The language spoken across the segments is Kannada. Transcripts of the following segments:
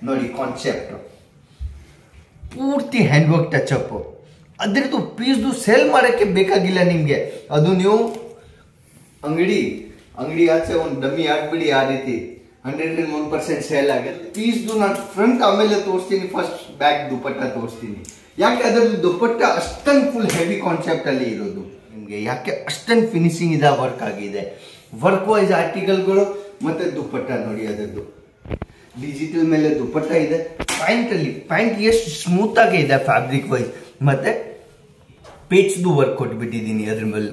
ನೋಡಿ ಕಾನ್ಸೆಪ್ಟ್ ಪೂರ್ತಿ ಹ್ಯಾಂಡ್ ವರ್ಕ್ ಟಚ್ ಅಪ್. ಅದರದ್ದು ಪೀಸ್ದು ಸೇಲ್ ಮಾಡೋಕ್ಕೆ ಬೇಕಾಗಿಲ್ಲ ನಿಮಗೆ. ಅದು ನೀವು ಅಂಗಡಿ ಆಚೆ ಒಂದು ಡಮ್ಮಿ ಹಾಕ್ಬಿಡಿ, ಆ ರೀತಿ 101% ಸೇಲ್ ಆಗುತ್ತೆ. ಪೀಸ್ದು ನಾನು ಫ್ರಂಟ್ ಆಮೇಲೆ ತೋರಿಸ್ತೀನಿ, ಫಸ್ಟ್ ಬ್ಯಾಕ್ ದುಪಟ್ಟ ತೋರಿಸ್ತೀನಿ. ಯಾಕೆ ಅದರದ್ದು ದುಪಟ್ಟ ಅಷ್ಟೊಂದು ಫುಲ್ ಹೆವಿ ಕಾನ್ಸೆಪ್ಟ್ ಅಲ್ಲಿ ಇರೋದು ನಿಮಗೆ, ಯಾಕೆ ಅಷ್ಟೊಂದು ಫಿನಿಶಿಂಗ್ ಇದೆ, ವರ್ಕ್ ಆಗಿದೆ. ವರ್ಕ್ ವೈಸ್ ಆರ್ಟಿಕಲ್ಗಳು ಮತ್ತೆ ದುಪಟ್ಟ ನೋಡಿ, ಅದರದ್ದು ಡಿಜಿಟಲ್ ಮೇಲೆ ದುಪಟ್ಟ ಇದೆ. ಪ್ಯಾಂಟ್ ಎಷ್ಟು ಸ್ಮೂತ್ ಆಗಿ ಇದೆ ಫ್ಯಾಬ್ರಿಕ್ ವೈಸ್, ಮತ್ತೆ ಪೇಚ್ದು ವರ್ಕ್ ಕೊಟ್ಬಿಟ್ಟಿದ್ದೀನಿ ಅದ್ರ ಮೇಲೆ.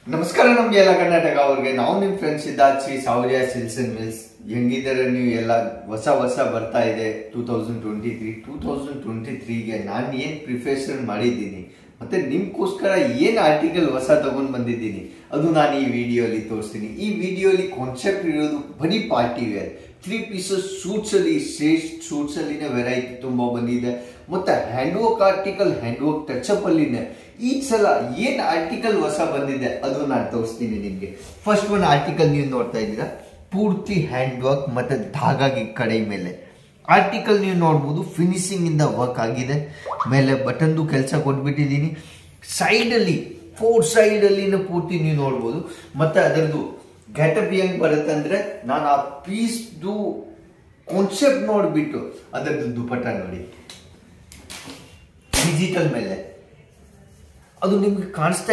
ನಮಸ್ಕಾರ ನಮ್ಗೆ ಎಲ್ಲ ಕರ್ನಾಟಕ ಅವ್ರಿಗೆ, ನಾವು ನಿಮ್ friends Siddharth Shri Sawariya silks and mills. ಹೆಂಗಿದ್ದಾರೆ ನೀವು ಎಲ್ಲ? ಹೊಸ ಬರ್ತಾ ಇದೆ 2023ಗೆ ನಾನು ಏನ್ ಪ್ರಿಪರೇಷನ್ ಮಾಡಿದ್ದೀನಿ ಮತ್ತೆ ನಿಮ್ಗೋಸ್ಕರ ಏನ್ ಆರ್ಟಿಕಲ್ ಹೊಸ ತಗೊಂಡ್ ಬಂದಿದ್ದೀನಿ ಅದು ನಾನು ಈ ವಿಡಿಯೋಲಿ ತೋರಿಸ್ತೀನಿ. ಈ ವಿಡಿಯೋಲಿ ಕಾನ್ಸೆಪ್ಟ್ ಇರೋದು ಬರೀ ಪಾರ್ಟಿ ವೇರ್ 3 ಪೀಸಸ್ ಸೂಟ್ಸ್ ಅಲ್ಲಿ, ಶ್ರೇಷ್ಠ ಸೂಟ್ಸ್ ಅಲ್ಲಿನೇ ವೆರೈಟಿ ತುಂಬಾ ಬಂದಿದೆ. ಮತ್ತೆ hand work article, hand work touch up ಅಲ್ಲಿನೇ ಈ ಸಲ ಏನ್ ಆರ್ಟಿಕಲ್ ಹೊಸ ಬಂದಿದೆ ಅದು ನಾನು ತೋರಿಸ್ತೀನಿ ನಿಮ್ಗೆ. ಫಸ್ಟ್ ಒಂದು ಆರ್ಟಿಕಲ್ ನೀವು ನೋಡ್ತಾ ಇದ್ದೀರಾ, ಪೂರ್ತಿ ಹ್ಯಾಂಡ್ ವರ್ಕ್ ಮತ್ತೆ ಧಾಗಾಗಿ ಕಡೆ ಮೇಲೆ ಆರ್ಟಿಕಲ್ ನೀವು ನೋಡ್ಬೋದು. ಫಿನಿಶಿಂಗ್ ಇಂದ ವರ್ಕ್ ಆಗಿದೆ, ಮೇಲೆ ಬಟನ್ದು ಕೆಲಸ ಕೊಟ್ಬಿಟ್ಟಿದ್ದೀನಿ. ಸೈಡ್ ಅಲ್ಲಿ 4 ಸೈಡ್ ಅಲ್ಲಿ ಪೂರ್ತಿ ನೀವು ನೋಡ್ಬೋದು. ಮತ್ತೆ ಅದರದ್ದು ಗೆಟಪ್ ಹೆಂಗ್ ಬರುತ್ತೆ ಅಂದ್ರೆ, ನಾನು ಆ ಪೀಸ್ದು ಕಾನ್ಸೆಪ್ಟ್ ನೋಡ್ಬಿಟ್ಟು ಅದರದ್ದು ದುಪಟ್ಟ ನೋಡಿ ಡಿಜಿಟಲ್ ಮೇಲೆ ಅದು ನಿಮ್ಗೆ ಕಾಣಿಸ್ತಾ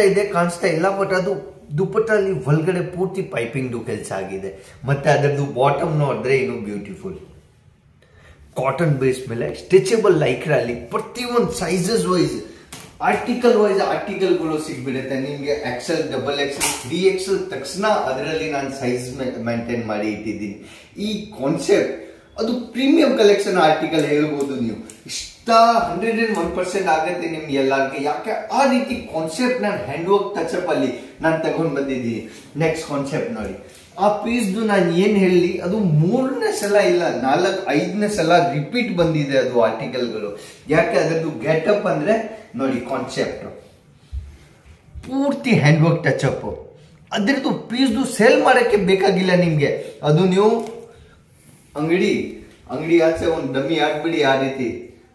ಇಲ್ಲ, ಬಟ್ ಅದು ದುಪಟ್ಟ ಅಲ್ಲಿ ಒಳಗಡೆ ಪೂರ್ತಿ ಪೈಪಿಂಗ್ದು ಕೆಲಸ ಆಗಿದೆ. ಮತ್ತೆ ಅದರದ್ದು ಬಾಟಮ್ ನೋಡಿದ್ರೆ ಇನ್ನು ಬ್ಯೂಟಿಫುಲ್ ಕಾಟನ್ ಬೇಸ್ ಮೇಲೆ ಸ್ಟ್ರೆಚಬಲ್ ಲೈಕ್ರಲ್ಲಿ ಪ್ರತಿಯೊಂದು ಸೈಜಸ್ ವೈಸ್ ಆರ್ಟಿಕಲ್ಗಳು ಸಿಗ್ಬಿಡುತ್ತೆ ನಿಮ್ಗೆ. XL, XXL, 3XL ತಕ್ಷಣ ಅದರಲ್ಲಿ ನಾನು ಸೈಜ್ ಮೇಂಟೈನ್ ಮಾಡಿ ಇಟ್ಟಿದ್ದೀನಿ. ಈ ಕಾನ್ಸೆಪ್ಟ್ ಅದು ಪ್ರೀಮಿಯಂ ಕಲೆಕ್ಷನ್ ಆರ್ಟಿಕಲ್ ಹೇಳ್ಬೋದು ನೀವು. ಇಷ್ಟ 101% ಆಗುತ್ತೆ ನಿಮ್ಗೆ ಎಲ್ಲರಿಗೆ. ಯಾಕೆ ಆ ರೀತಿ ಕಾನ್ಸೆಪ್ಟ್ ನಾನು ಹ್ಯಾಂಡ್ ವರ್ಕ್ ಟಚ್ ಅಪ್ ಅಲ್ಲಿ ನಾನು ತಗೊಂಡ್ ಬಂದಿದ್ದೀನಿ. ನೆಕ್ಸ್ಟ್ ಕಾನ್ಸೆಪ್ಟ್ ನೋಡಿ, ಆ ಪೀಸ್ದು ನಾನು ಏನ್ ಹೇಳಿ, ಅದು 3ನೇ ಸಲ ಇಲ್ಲ 4-5ನೇ ಸಲ ರಿಪೀಟ್ ಬಂದಿದೆ ಅದು ಆರ್ಟಿಕಲ್ಗಳು. ಯಾಕೆ ಅದರದ್ದು ಗೆಟಪ್ ಅಂದ್ರೆ ನೋಡಿ, ಕಾನ್ಸೆಪ್ಟ್ ಪೂರ್ತಿ ಹ್ಯಾಂಡ್ ವರ್ಕ್ ಟಚ್ ಅಪ್. ಅದರದ್ದು ಪೀಸ್ದು ಸೇಲ್ ಮಾಡೋಕ್ಕೆ ಬೇಕಾಗಿಲ್ಲ ನಿಮ್ಗೆ. ಅದು ನೀವು ಅಂಗಡಿ ಆಚೆ ಒಂದು ಡಮ್ಮಿ ಹಾಕ್ಬಿಡಿ, ಆ ರೀತಿ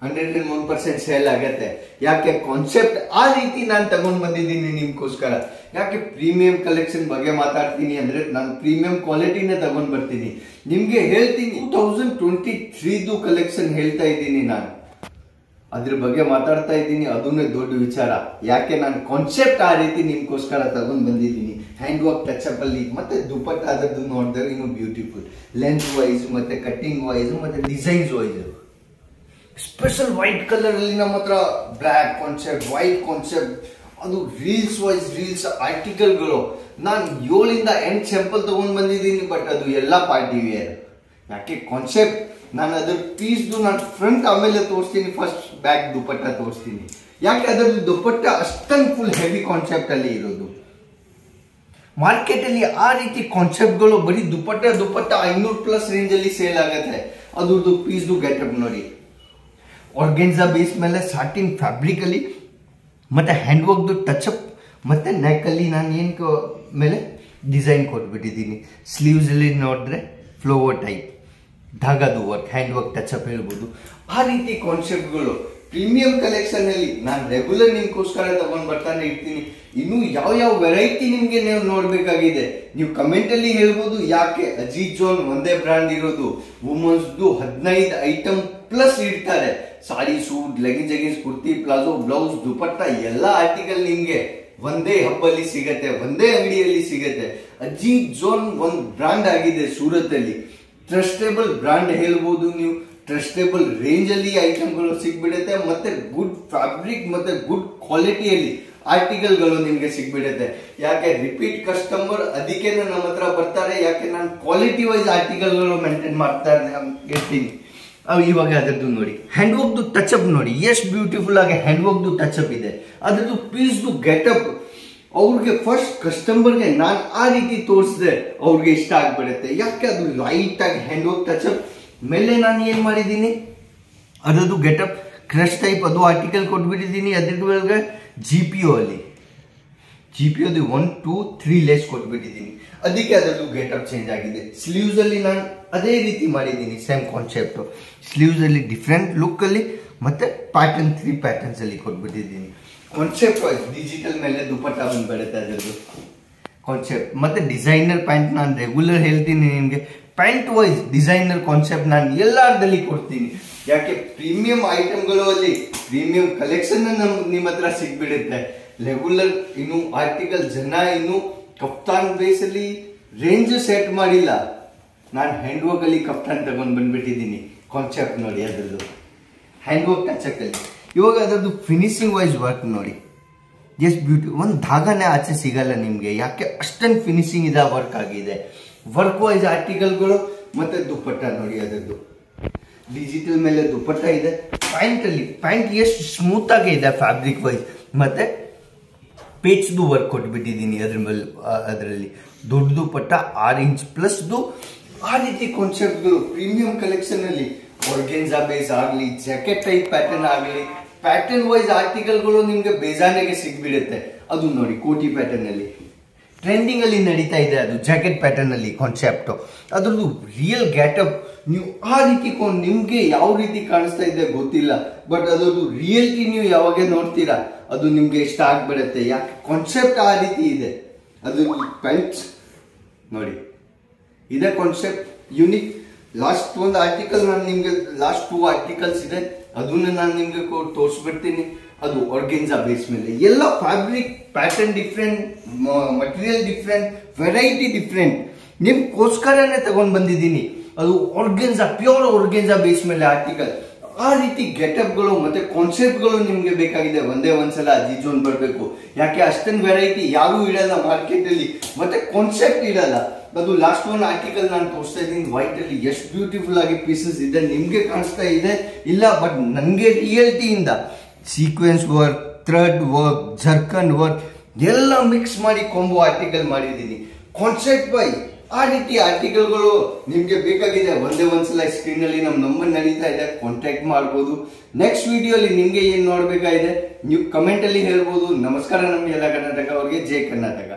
101% ಸೇಲ್ ಆಗತ್ತೆ. ಯಾಕೆ ಕಾನ್ಸೆಪ್ಟ್ ಆ ರೀತಿ ನಾನು ತಗೊಂಡ್ ಬಂದಿದ್ದೀನಿ ನಿಮ್ಗೋಸ್ಕರ. ಯಾಕೆ ಪ್ರೀಮಿಯಂ ಕಲೆಕ್ಷನ್ ಬಗ್ಗೆ ಮಾತಾಡ್ತೀನಿ ಅಂದ್ರೆ, ನಾನು ಪ್ರೀಮಿಯಂ ಕ್ವಾಲಿಟಿನೇ ತಗೊಂಡ್ ಬರ್ತೀನಿ ನಿಮ್ಗೆ. ಹೇಳ್ತೀನಿ 2023ದು ಕಲೆಕ್ಷನ್ ಹೇಳ್ತಾ ಇದ್ದೀನಿ ನಾನು, ಅದ್ರ ಬಗ್ಗೆ ಮಾತಾಡ್ತಾ ಇದ್ದೀನಿ. ಅದನ್ನೇ ದೊಡ್ಡ ವಿಚಾರ. ಯಾಕೆ ನಾನು ಕಾನ್ಸೆಪ್ಟ್ ಆ ರೀತಿ ನಿಮ್ಗೋಸ್ಕರ ತಗೊಂಡ್ ಬಂದಿದ್ದೀನಿ. ಹ್ಯಾಂಡ್ ವರ್ಕ್ ಟಚ್ ಅಪ್ ಅಲ್ಲಿ ಮತ್ತೆ ದುಪಟ್ಟ ಅದರದ್ದು ನೋಡಿದ್ರೆ ಇನ್ನು ಬ್ಯೂಟಿಫುಲ್ ಲೆಂತ್ ವೈಸ್ ಮತ್ತೆ ಕಟ್ಟಿಂಗ್ ವೈಸ್ ಮತ್ತೆ designs wise. Special white colour ಅಲ್ಲಿ ನಮ್ಮ ಹತ್ರ ಬ್ಲ್ಯಾಕ್ ಕಾನ್ಸೆಪ್ಟ್, ವೈಟ್ ಕಾನ್ಸೆಪ್ಟ್, ಅದು ರೀಲ್ಸ್ ವೈಸ್ ರೀಲ್ಸ್ ಆರ್ಟಿಕಲ್ಗಳು. ನಾನು 7ರಿಂದ 8 ಸ್ಯಾಂಪಲ್ ತಗೊಂಡ್ ಬಂದಿದ್ದೀನಿ, ಬಟ್ ಅದು ಎಲ್ಲ ಪಾರ್ಟಿ ವೇರ್. ಯಾಕೆ ಕಾನ್ಸೆಪ್ಟ್ ನಾನು ಅದ್ರ ಪೀಸ್ದು ನಾನು ಫ್ರಂಟ್ ಆಮೇಲೆ ತೋರಿಸ್ತೀನಿ, ಫಸ್ಟ್ ಬ್ಯಾಕ್ ದುಪಟ್ಟ ತೋರಿಸ್ತೀನಿ. ಯಾಕೆ ಅದರದ್ದು ದುಪಟ್ಟ ಅಷ್ಟೊಂದು ಫುಲ್ ಹೆವಿ ಕಾನ್ಸೆಪ್ಟ್ ಅಲ್ಲಿ ಇರೋದು. ಮಾರ್ಕೆಟ್ ಅಲ್ಲಿ ಆ ರೀತಿ ಕಾನ್ಸೆಪ್ಟ್ಗಳು ಬರೀ ದುಪಟ್ಟ 500+ ರೇಂಜ್ ಅಲ್ಲಿ ಸೇಲ್ ಆಗುತ್ತೆ. ಅದ್ರದ್ದು ಪೀಸ್ದು ಗೆಟಪ್ ನೋಡಿ, ಆರ್ಗೆನ್ಸಾ ಬೇಸ್ ಮೇಲೆ ಸಾಟಿನ್ ಫ್ಯಾಬ್ರಿಕ್ ಅಲ್ಲಿ ಮತ್ತೆ ಹ್ಯಾಂಡ್ ವರ್ಕ್ದು ಟಚ್ ಅಪ್, ಮತ್ತೆ ನೆಕ್ ಅಲ್ಲಿ ನಾನು ಏನ್ ಮೇಲೆ ಡಿಸೈನ್ ಕೊಟ್ಬಿಟ್ಟಿದ್ದೀನಿ. ಸ್ಲೀವ್ಸ್ ಅಲ್ಲಿ ನೋಡಿದ್ರೆ ಫ್ಲೋವರ್ ಟೈಪ್ ಧಾಗದು work, hand work touch up ಹೇಳ್ಬೋದು. ಆ ರೀತಿ ಕಾನ್ಸೆಪ್ಟ್ಗಳು ಪ್ರೀಮಿಯಂ ಕಲೆಕ್ಷನ್ ಅಲ್ಲಿ ನಾನು ರೆಗ್ಯುಲರ್ ನಿಮ್ಗೋಸ್ಕರ ತಗೊಂಡ್ ಬರ್ತಾನೆ ಇರ್ತೀನಿ. ಇನ್ನು ಯಾವ ವೆರೈಟಿ ನಿಮ್ಗೆ ನೀವು ನೋಡ್ಬೇಕಾಗಿದೆ ನೀವು ಕಮೆಂಟ್ ಅಲ್ಲಿ ಹೇಳ್ಬೋದು. ಯಾಕೆ ಅಜಿತ್ ಜೋನ್ ಒಂದೇ ಬ್ರಾಂಡ್ ಇರೋದು, ವುಮೆನ್ಸ್ದು 15 ಐಟಮ್ ಪ್ಲಸ್ ಇಡ್ತಾರೆ. Sari, suit, leggings, kurti, palazzo, blouse, dupatta ಎಲ್ಲ ಆರ್ಟಿಕಲ್ ನಿಮ್ಗೆ ಒಂದೇ ಹಬ್ಬಲ್ಲಿ ಸಿಗತ್ತೆ, ಒಂದೇ ಅಂಗಡಿಯಲ್ಲಿ ಸಿಗತ್ತೆ. ಅಜಿತ್ ಜೋನ್ ಒಂದು ಬ್ರಾಂಡ್ ಆಗಿದೆ ಸೂರತ್ ಅಲ್ಲಿ. ಟ್ರಸ್ಟೇಬಲ್ ಬ್ರಾಂಡ್ ಹೇಳ್ಬೋದು ನೀವು. ಟ್ರಸ್ಟೇಬಲ್ ರೇಂಜ್ ಅಲ್ಲಿ ಐಟಮ್ಗಳು ಸಿಗ್ಬಿಡುತ್ತೆ, ಮತ್ತೆ ಗುಡ್ ಫ್ಯಾಬ್ರಿಕ್ ಮತ್ತೆ ಗುಡ್ ಕ್ವಾಲಿಟಿಯಲ್ಲಿ ಆರ್ಟಿಕಲ್ಗಳು ನಿಮ್ಗೆ ಸಿಗ್ಬಿಡುತ್ತೆ. ಯಾಕೆ ರಿಪೀಟ್ ಕಸ್ಟಮರ್ ಅದಕ್ಕೆ ನಮ್ಮ ಹತ್ರ ಬರ್ತಾರೆ. ಯಾಕೆ ನಾನು ಕ್ವಾಲಿಟಿ ವೈಸ್ ಆರ್ಟಿಕಲ್ಗಳು ಮೇಂಟೈನ್ ಮಾಡ್ತಾ ಇರ್ತೀನಿ. ಇವಾಗ ಅದರದ್ದು ನೋಡಿ, ಹ್ಯಾಂಡ್ ವರ್ಕ್ದು ಟಚ್ ಅಪ್ ನೋಡಿ ಎಷ್ಟು ಬ್ಯೂಟಿಫುಲ್ ಆಗಿ ಹ್ಯಾಂಡ್ ವರ್ಕ್ದು ಟಚ್ ಅಪ್ ಇದೆ. ಅದರದ್ದು ಪೀಸ್ದು ಗೆಟಪ್ ಅವ್ರಿಗೆ ಫಸ್ಟ್ ಕಸ್ಟಮರ್ಗೆ ನಾನು ಆ ರೀತಿ ತೋರಿಸಿದ್ರೆ ಅವ್ರಿಗೆ ಇಷ್ಟ ಆಗ್ಬಿಡುತ್ತೆ. ಯಾಕೆ ಅದು ಲೈಟ್ ಆಗಿ ಹ್ಯಾಂಡ್ ವರ್ಕ್ ಟಚ್ ಅಪ್ ಮೇಲೆ ನಾನು ಏನ್ ಮಾಡಿದ್ದೀನಿ, ಅದರದ್ದು ಗೆಟಪ್ ಕ್ರಶ್ ಟೈಪ್ ಅದು ಆರ್ಟಿಕಲ್ ಕೊಟ್ಬಿಟ್ಟಿದ್ದೀನಿ. ಅದ್ರ GPO ಅಲ್ಲಿ 1, 2, 3 ಲೇಸ್ ಕೊಟ್ಬಿಟ್ಟಿದ್ದೀನಿ. ಅದಕ್ಕೆ ಅದರದ್ದು ಗೆಟಪ್ ಚೇಂಜ್ ಆಗಿದೆ. ಸ್ಲೀವ್ಸ್ ಅಲ್ಲಿ ನಾನು ಅದೇ ರೀತಿ ಮಾಡಿದ್ದೀನಿ, ಸೇಮ್ ಕಾನ್ಸೆಪ್ಟ್. ಸ್ಲೀವ್ಸ್ ಅಲ್ಲಿ ಡಿಫ್ರೆಂಟ್ ಲುಕ್ ಅಲ್ಲಿ ಮತ್ತೆ ಪ್ಯಾಟರ್ನ್ 3 ಪ್ಯಾಟರ್ನ್ಸ್ ಅಲ್ಲಿ ಕೊಟ್ಬಿಟ್ಟಿದ್ದೀನಿ. ಕಾನ್ಸೆಪ್ಟ್ ವೈಸ್ ಡಿಜಿಟಲ್ ಮೇಲೆ ದುಪಟ್ಟ ಬಂದ್ಬಿಡುತ್ತೆ ಅದರದ್ದು ಕಾನ್ಸೆಪ್ಟ್. ಮತ್ತೆ ಡಿಸೈನರ್ ಪ್ಯಾಂಟ್ ನಾನು ರೆಗ್ಯುಲರ್ ಹೇಳ್ತೀನಿ ನಿಮಗೆ, ಪ್ಯಾಂಟ್ ವೈಸ್ ಡಿಸೈನರ್ ಕಾನ್ಸೆಪ್ಟ್ ನಾನು ಎಲ್ಲಾರ್ದಲ್ಲಿ ಕೊಡ್ತೀನಿ. ಯಾಕೆ ಪ್ರೀಮಿಯಂ ಐಟಮ್ಗಳು ಅಲ್ಲಿ ಪ್ರೀಮಿಯಂ ಕಲೆಕ್ಷನ್ ನಿಮ್ಮ ಹತ್ರ ಸಿಗ್ಬಿಡುತ್ತೆ. ರೆಗ್ಯುಲರ್ ಇನ್ನು ಆರ್ಟಿಕಲ್ ಜನ ಇನ್ನು ಕಫ್ತಾನ್ ಬೇಸ್ ಅಲ್ಲಿ ರೇಂಜ್ ಸೆಟ್ ಮಾಡಿಲ್ಲ. ನಾನು ಹ್ಯಾಂಡ್ ವರ್ಕ್ ಅಲ್ಲಿ ಕಫ್ತಾನ್ ತಗೊಂಡ್ ಬಂದ್ಬಿಟ್ಟಿದ್ದೀನಿ. ಕಾನ್ಸೆಪ್ಟ್ ನೋಡಿ ಅದರದ್ದು ಹ್ಯಾಂಡ್ ವರ್ಕ್ ಟಚಕಲ್ಲಿ. ಇವಾಗ ಅದರದ್ದು ಫಿನಿಶಿಂಗ್ ವೈಸ್ ವರ್ಕ್ ನೋಡಿ ಎಷ್ಟು ಬ್ಯೂಟಿ. ಒಂದು ಧಾಗನೇ ಆಚೆ ಸಿಗಲ್ಲ ನಿಮಗೆ, ಯಾಕೆ ಅಷ್ಟೊಂದು ಫಿನಿಶಿಂಗ್ ಇದೆ ವರ್ಕ್ ಆಗಿದೆ. ವರ್ಕ್ ವೈಸ್ ಆರ್ಟಿಕಲ್ಗಳು ಮತ್ತೆ ದುಪ್ಪಟ್ಟ ನೋಡಿ ಅದರದ್ದು ಡಿಜಿಟಲ್ ಮೇಲೆ ದುಪ್ಪಟ್ಟ ಇದೆ. ಪ್ಯಾಂಟ್ ಅಲ್ಲಿ ಪ್ಯಾಂಟ್ ಎಷ್ಟು ಸ್ಮೂತ್ ಆಗಿ ಇದೆ ಫ್ಯಾಬ್ರಿಕ್ ವೈಸ್. ಮತ್ತೆ ಪೇಚ್ದು ವರ್ಕ್ ಕೊಟ್ಬಿಟ್ಟಿದ್ದೀನಿ ಅದ್ರ ಮೇಲೆ. ಅದರಲ್ಲಿ ದೊಡ್ಡ ದುಪ್ಪಟ್ಟ 6 ಇಂಚ್ ಪ್ಲಸ್ದು ಆ ರೀತಿ ಕಾನ್ಸೆಪ್ಟ್ಗಳು ಪ್ರೀಮಿಯಂ ಕಲೆಕ್ಷನ್ ಅಲ್ಲಿ ಆರ್ಗೆನ್ಜಾ ಬೇಸ್ ಆಗಲಿ, ಜಾಕೆಟ್ ಟೈಪ್ ಪ್ಯಾಟರ್ನ್ ಆಗಲಿ, ಪ್ಯಾಟರ್ನ್ ವೈಸ್ ಆರ್ಟಿಕಲ್ಗಳು ನಿಮ್ಗೆ ಬೇಜಾನೆಗೆ ಸಿಗ್ಬಿಡುತ್ತೆ. ಅದು ನೋಡಿ ಕೋಟಿ ಪ್ಯಾಟರ್ನ್ ಅಲ್ಲಿ ಟ್ರೆಂಡಿಂಗ್ ಅಲ್ಲಿ ನಡೀತಾ ಇದೆ, ಅದು ಜಾಕೆಟ್ ಪ್ಯಾಟರ್ನ್ ಅಲ್ಲಿ ಕಾನ್ಸೆಪ್ಟ್. ಅದ್ರದ್ದು ರಿಯಲ್ ಗ್ಯಾಟಪ್ ನೀವು ಆ ರೀತಿ ನಿಮ್ಗೆ ಯಾವ ರೀತಿ ಕಾಣಿಸ್ತಾ ಇದೆ ಗೊತ್ತಿಲ್ಲ, ಬಟ್ ಅದರದ್ದು ರಿಯಲ್ಟಿ ನೀವು ಯಾವಾಗ ನೋಡ್ತೀರಾ ಅದು ನಿಮ್ಗೆ ಇಷ್ಟ ಆಗ್ಬಿಡುತ್ತೆ. ಯಾಕೆ ಕಾನ್ಸೆಪ್ಟ್ ಆ ರೀತಿ ಇದೆ. ಅದು ಪ್ಯಾಂಟ್ಸ್ ನೋಡಿ ಇದೇ ಕಾನ್ಸೆಪ್ಟ್ ಯುನಿಕ್. ಲಾಸ್ಟ್ ಒಂದು ಆರ್ಟಿಕಲ್ ನಾನು ನಿಮ್ಗೆ ಲಾಸ್ಟ್ 2 ಆರ್ಟಿಕಲ್ಸ್ ಇದೆ, ಅದನ್ನ ನಾನು ನಿಮ್ಗೆ ತೋರಿಸ್ಬಿಡ್ತೀನಿ. ಅದು ಆರ್ಗೆನ್ಜಾ ಬೇಸ್ ಮೇಲೆ ಎಲ್ಲ fabric pattern different, material different, variety different. ನಿಮ್ಗೋಸ್ಕರನೇ ತಗೊಂಡ್ ಬಂದಿದ್ದೀನಿ. ಅದು ಆರ್ಗೆನ್ಜಾ ಪ್ಯೂರ್ ಆರ್ಗೆನ್ಜಾ ಬೇಸ್ ಮೇಲೆ ಆರ್ಟಿಕಲ್. ಆ ರೀತಿ ಗೆಟಪ್ಗಳು ಮತ್ತೆ ಕಾನ್ಸೆಪ್ಟ್ಗಳು ನಿಮ್ಗೆ ಬೇಕಾಗಿದೆ. ಒಂದೇ ಒಂದ್ಸಲ ಅಜಿಜೋನ್ ಬರಬೇಕು. ಯಾಕೆ ಅಷ್ಟೊಂದು ವೆರೈಟಿ ಯಾರು ಇಡಲ್ಲ ಮಾರ್ಕೆಟ್ ಅಲ್ಲಿ, ಮತ್ತೆ ಕಾನ್ಸೆಪ್ಟ್ ಇಡಲ್ಲ. ಅದು ಲಾಸ್ಟ್ ಒಂದು ಆರ್ಟಿಕಲ್ ನಾನು ತೋರಿಸ್ತಾ ಇದ್ದೀನಿ ವೈಟ್ ಅಲ್ಲಿ ಎಷ್ಟು ಬ್ಯೂಟಿಫುಲ್ ಆಗಿ ಪೀಸಸ್ ಇದೆ. ನಿಮ್ಗೆ ಕಾಣಿಸ್ತಾ ಇದೆ ಇಲ್ಲ, ಬಟ್ ನನಗೆ ರಿಯಲ್ಟಿಯಿಂದ sequence work, thread work, ಜರ್ಕನ್ work ಎಲ್ಲ ಮಿಕ್ಸ್ ಮಾಡಿ ಕಾಂಬೋ ಆರ್ಟಿಕಲ್ ಮಾಡಿದ್ದೀನಿ. ಕಾನ್ಸೆಪ್ಟ್ ಬೈ ಆ ರೀತಿ ಆರ್ಟಿಕಲ್ಗಳು ನಿಮ್ಗೆ ಬೇಕಾಗಿದೆ. ಒಂದೇ ಒಂದ್ಸಲ ಸ್ಕ್ರೀನ್ ಅಲ್ಲಿ ನಮ್ಮ ನಂಬರ್ ನಡೀತಾ ಇದೆ, ಕಾಂಟ್ಯಾಕ್ಟ್ ಮಾಡ್ಬೋದು. ನೆಕ್ಸ್ಟ್ ವಿಡಿಯೋಲಿ ನಿಮ್ಗೆ ಏನ್ ನೋಡ್ಬೇಕಾಗಿದೆ ನೀವು ಕಮೆಂಟ್ ಅಲ್ಲಿ ಹೇಳ್ಬೋದು. ನಮಸ್ಕಾರ ನಮ್ಮ ಎಲ್ಲ ಕರ್ನಾಟಕ ಅವ್ರಿಗೆ, ಜೈ ಕರ್ನಾಟಕ.